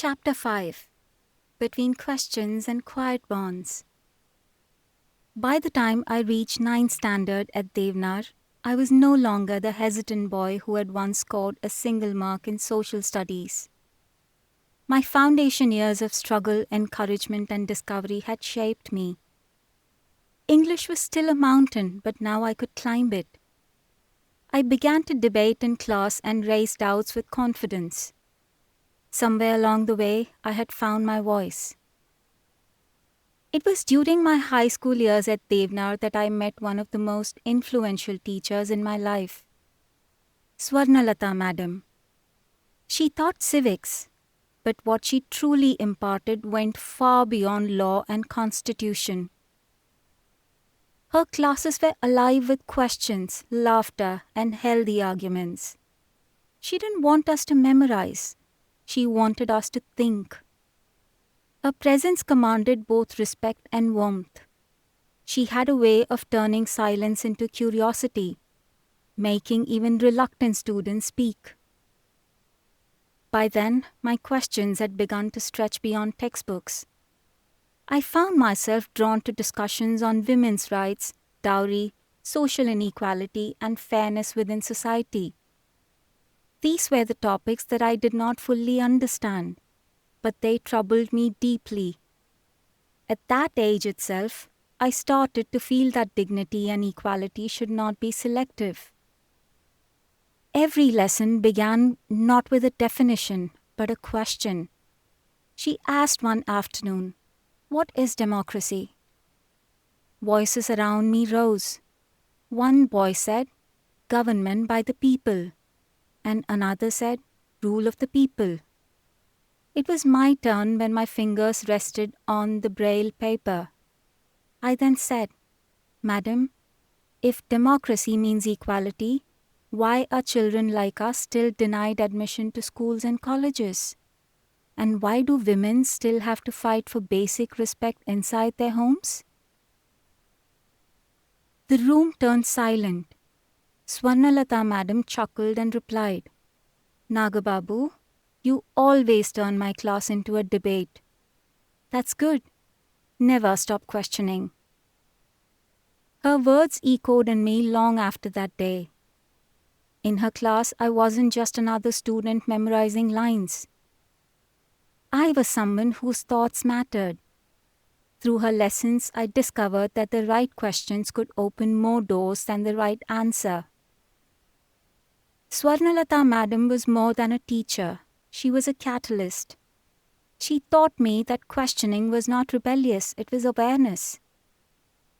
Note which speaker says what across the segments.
Speaker 1: Chapter 5. Between Questions and Quiet Bonds. By the time I reached 9th standard at Devnar, I was no longer the hesitant boy who had once scored a single mark in social studies. My foundation years of struggle, encouragement, and discovery had shaped me. English was still a mountain, but now I could climb it. I began to debate in class and raise doubts with confidence. Somewhere along the way, I had found my voice. It was during my high school years at Devnar that I met one of the most influential teachers in my life, Swarnalatha madam. She taught civics, but what she truly imparted went far beyond law and constitution. Her classes were alive with questions, laughter, and healthy arguments. She didn't want us to memorize. She wanted us to think. Her presence commanded both respect and warmth. She had a way of turning silence into curiosity, making even reluctant students speak. By then, my questions had begun to stretch beyond textbooks. I found myself drawn to discussions on women's rights, dowry, social inequality, and fairness within society. These were the topics that I did not fully understand, but they troubled me deeply. At that age itself, I started to feel that dignity and equality should not be selective. Every lesson began not with a definition, but a question. She asked one afternoon, "What is democracy?" Voices around me rose. One boy said, "Government by the people," and another said, "Rule of the people." It was my turn when my fingers rested on the braille paper. I then said, "Madam, if democracy means equality, why are children like us still denied admission to schools and colleges? And why do women still have to fight for basic respect inside their homes?" The room turned silent. Swarnalatha madam chuckled and replied, "Nagababu, you always turn my class into a debate. That's good. Never stop questioning." Her words echoed in me long after that day. In her class, I wasn't just another student memorizing lines. I was someone whose thoughts mattered. Through her lessons, I discovered that the right questions could open more doors than the right answer. Swarnalatha madam was more than a teacher. She was a catalyst. She taught me that questioning was not rebellious, it was awareness.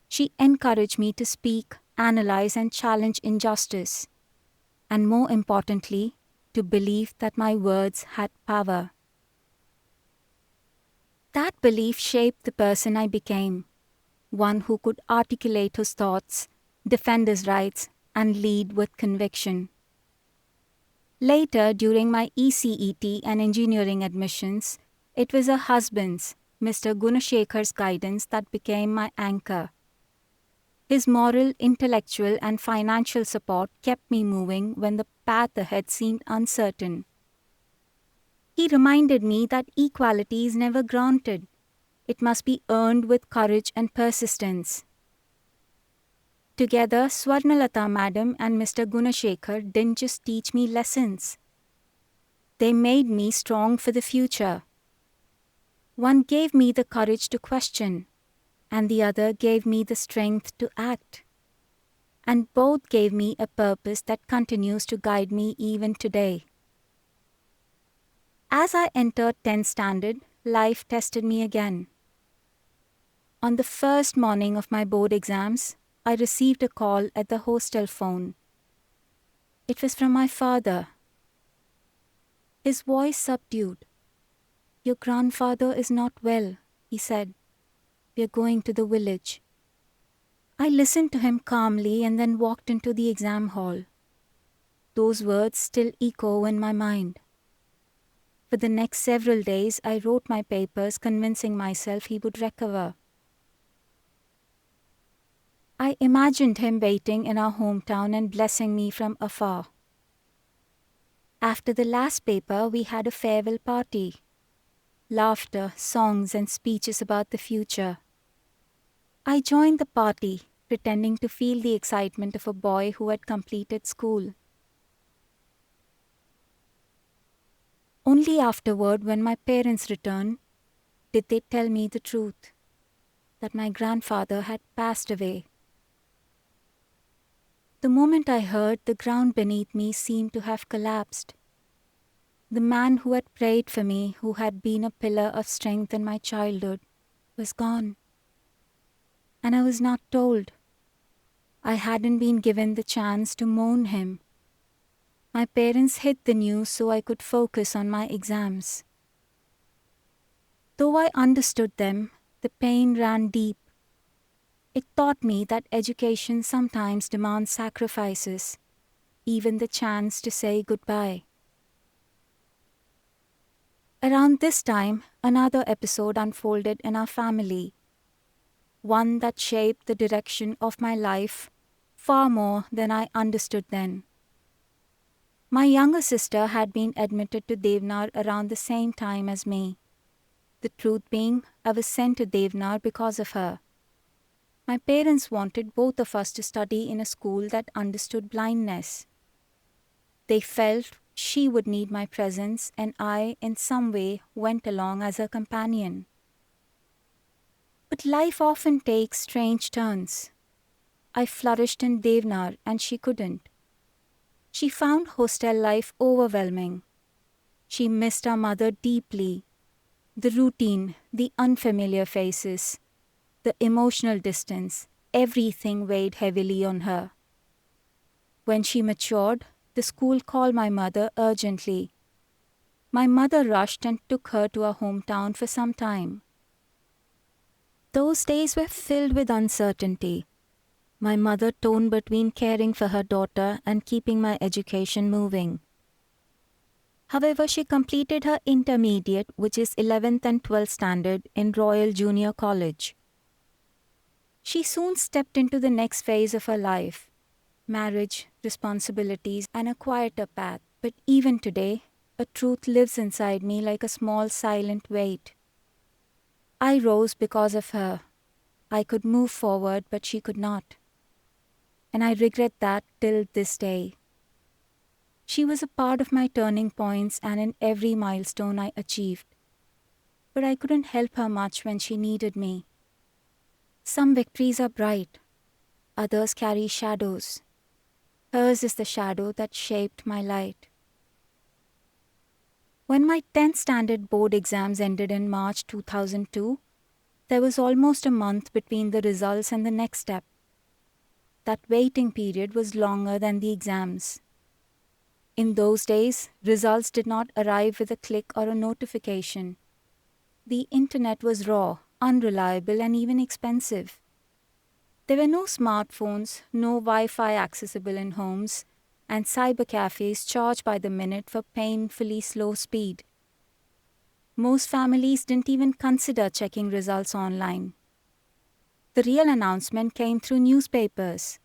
Speaker 1: She encouraged me to speak, analyze, and challenge injustice. And more importantly, to believe that my words had power. That belief shaped the person I became, one who could articulate his thoughts, defend his rights, and lead with conviction. Later, during my ECET and engineering admissions, it was her husband's, Mr. Gunashekhar's guidance that became my anchor. His moral, intellectual, and financial support kept me moving when the path ahead seemed uncertain. He reminded me that equality is never granted. It must be earned with courage and persistence. Together, Swarnalatha madam and Mr. Gunashekhar didn't just teach me lessons. They made me strong for the future. One gave me the courage to question, and the other gave me the strength to act. And both gave me a purpose that continues to guide me even today. As I entered 10th standard, life tested me again. On the first morning of my board exams, I received a call at the hostel phone. It was from my father. His voice subdued. "Your grandfather is not well," he said. "We are going to the village." I listened to him calmly and then walked into the exam hall. Those words still echo in my mind. For the next several days, I wrote my papers convincing myself he would recover. I imagined him waiting in our hometown and blessing me from afar. After the last paper, we had a farewell party. laughter, songs, and speeches about the future. I joined the party, pretending to feel the excitement of a boy who had completed school. Only afterward, when my parents returned, did they tell me the truth, that my grandfather had passed away. The moment I heard, the ground beneath me seemed to have collapsed. The man who had prayed for me, who had been a pillar of strength in my childhood, was gone. And I was not told. I hadn't been given the chance to mourn him. My parents hid the news so I could focus on my exams. Though I understood them, the pain ran deep. It taught me that education sometimes demands sacrifices, even the chance to say goodbye. Around this time, another episode unfolded in our family, one that shaped the direction of my life far more than I understood then. My younger sister had been admitted to Devnar around the same time as me. The truth being, I was sent to Devnar because of her. My parents wanted both of us to study in a school that understood blindness. They felt she would need my presence, and I, in some way, went along as her companion. But life often takes strange turns. I flourished in Devnar and she couldn't. She found hostel life overwhelming. She missed her mother deeply. The routine, the unfamiliar faces, the emotional distance, everything weighed heavily on her. When she matured, the school called my mother urgently. My mother rushed and took her to her hometown for some time. Those days were filled with uncertainty. My mother torn between caring for her daughter and keeping my education moving. However, she completed her intermediate, which is 11th and 12th standard, in Royal Junior College. She soon stepped into the next phase of her life, marriage, responsibilities, and a quieter path. But even today, a truth lives inside me like a small silent weight. I rose because of her. I could move forward, but she could not. And I regret that till this day. She was a part of my turning points and in every milestone I achieved. But I couldn't help her much when she needed me. Some victories are bright, others carry shadows. Hers is the shadow that shaped my light. When my 10th standard board exams ended in March 2002, there was almost a month between the results and the next step. That waiting period was longer than the exams. In those days, results did not arrive with a click or a notification. The internet was raw, unreliable, and even expensive. There were no smartphones, no Wi-Fi accessible in homes, and cyber cafes charged by the minute for painfully slow speed. Most families didn't even consider checking results online. The real announcement came through newspapers.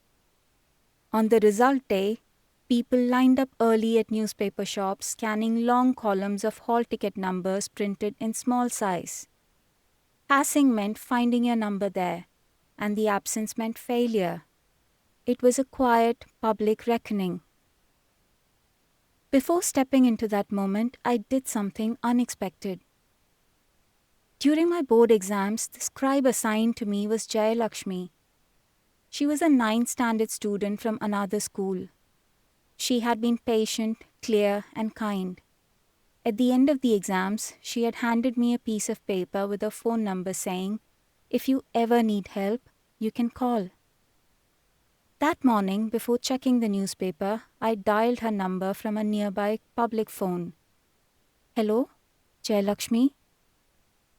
Speaker 1: On the result day, people lined up early at newspaper shops, scanning long columns of hall ticket numbers printed in small size. Passing meant finding your number there, and the absence meant failure. It was a quiet, public reckoning. Before stepping into that moment, I did something unexpected. During my board exams, the scribe assigned to me was Jayalakshmi. She was a 9th standard student from another school. She had been patient, clear, and kind. At the end of the exams, she had handed me a piece of paper with a phone number saying, "If you ever need help, you can call." That morning, before checking the newspaper, I dialed her number from a nearby public phone. "Hello, Jayalakshmi?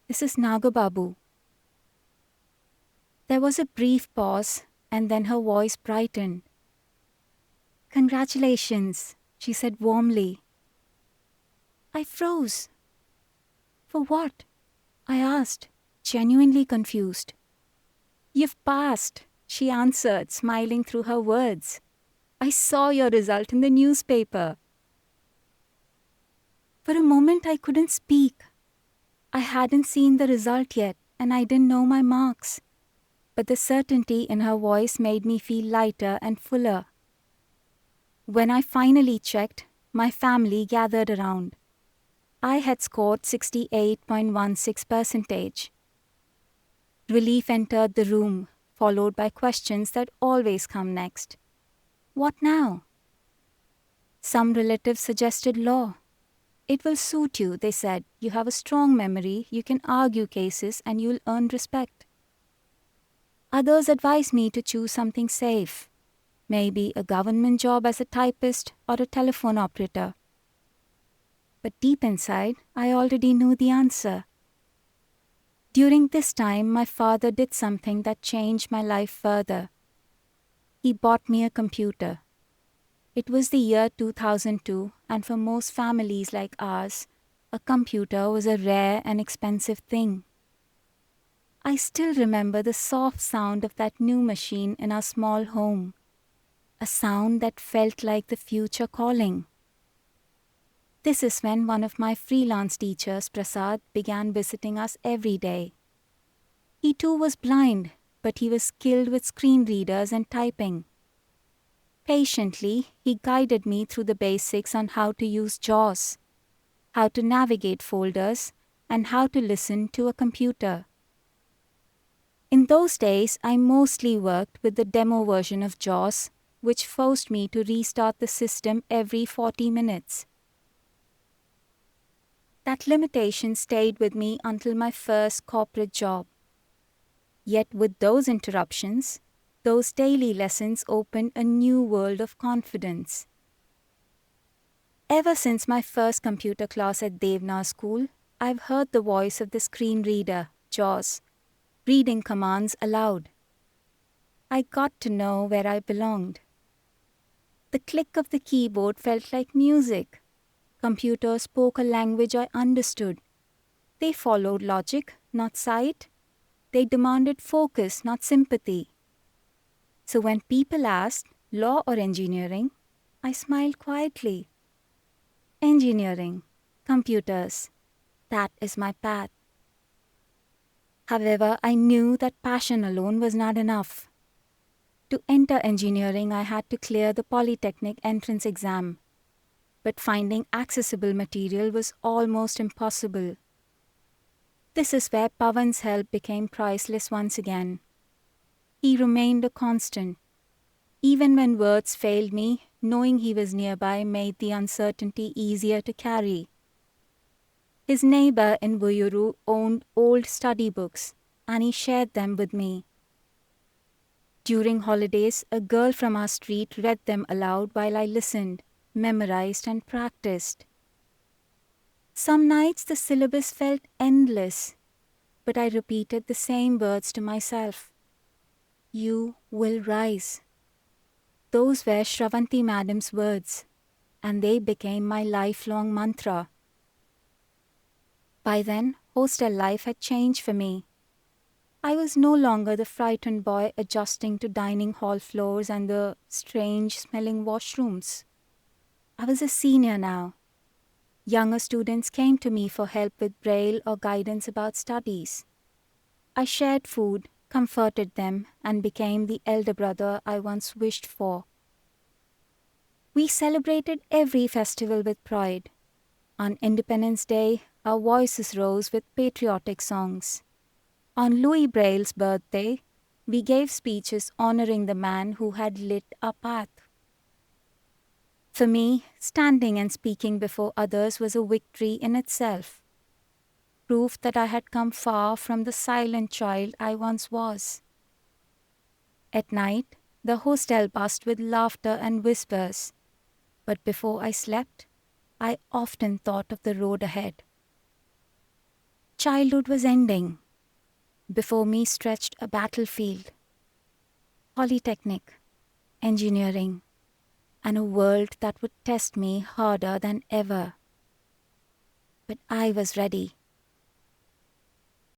Speaker 1: This is Nagababu." There was a brief pause, and then her voice brightened. "Congratulations," she said warmly. I froze. "For what?" I asked, genuinely confused. "You've passed," she answered, smiling through her words. "I saw your result in the newspaper." For a moment I couldn't speak. I hadn't seen the result yet, and I didn't know my marks. But the certainty in her voice made me feel lighter and fuller. When I finally checked, my family gathered around. I had scored 68.16%. Relief entered the room, followed by questions that always come next. What now? Some relatives suggested law. It will suit you, they said. You have a strong memory, you can argue cases, and you'll earn respect. Others advised me to choose something safe, maybe a government job as a typist or a telephone operator. But deep inside, I already knew the answer. During this time, my father did something that changed my life further. He bought me a computer. It was the year 2002, and for most families like ours, a computer was a rare and expensive thing. I still remember the soft sound of that new machine in our small home, a sound that felt like the future calling. This is when one of my freelance teachers, Prasad, began visiting us every day. He too was blind, but he was skilled with screen readers and typing. Patiently, he guided me through the basics on how to use JAWS, how to navigate folders, and how to listen to a computer. In those days, I mostly worked with the demo version of JAWS, which forced me to restart the system every 40 minutes. That limitation stayed with me until my first corporate job. Yet with those interruptions, those daily lessons opened a new world of confidence. Ever since my first computer class at Devnar School, I've heard the voice of the screen reader, JAWS, reading commands aloud. I got to know where I belonged. The click of the keyboard felt like music. Computers spoke a language I understood. They followed logic, not sight. They demanded focus, not sympathy. So when people asked, law or engineering, I smiled quietly. Engineering, computers, that is my path. However, I knew that passion alone was not enough. To enter engineering, I had to clear the Polytechnic entrance exam. But finding accessible material was almost impossible. This is where Pavan's help became priceless once again. He remained a constant. Even when words failed me, knowing he was nearby made the uncertainty easier to carry. His neighbor in Buyuru owned old study books, and he shared them with me. During holidays, a girl from our street read them aloud while I listened, memorized, and practiced. Some nights the syllabus felt endless, but I repeated the same words to myself. You will rise. Those were Shravanti Madam's words, and they became my lifelong mantra. By then, hostel life had changed for me. I was no longer the frightened boy adjusting to dining hall floors and the strange-smelling washrooms. I was a senior now. Younger students came to me for help with braille or guidance about studies. I shared food, comforted them, and became the elder brother I once wished for. We celebrated every festival with pride. On Independence Day, our voices rose with patriotic songs. On Louis Braille's birthday, we gave speeches honoring the man who had lit our path. For me, standing and speaking before others was a victory in itself, proof that I had come far from the silent child I once was. At night, the hostel buzzed with laughter and whispers, but before I slept, I often thought of the road ahead. Childhood was ending. Before me stretched a battlefield, Polytechnic, engineering, and a world that would test me harder than ever. But I was ready.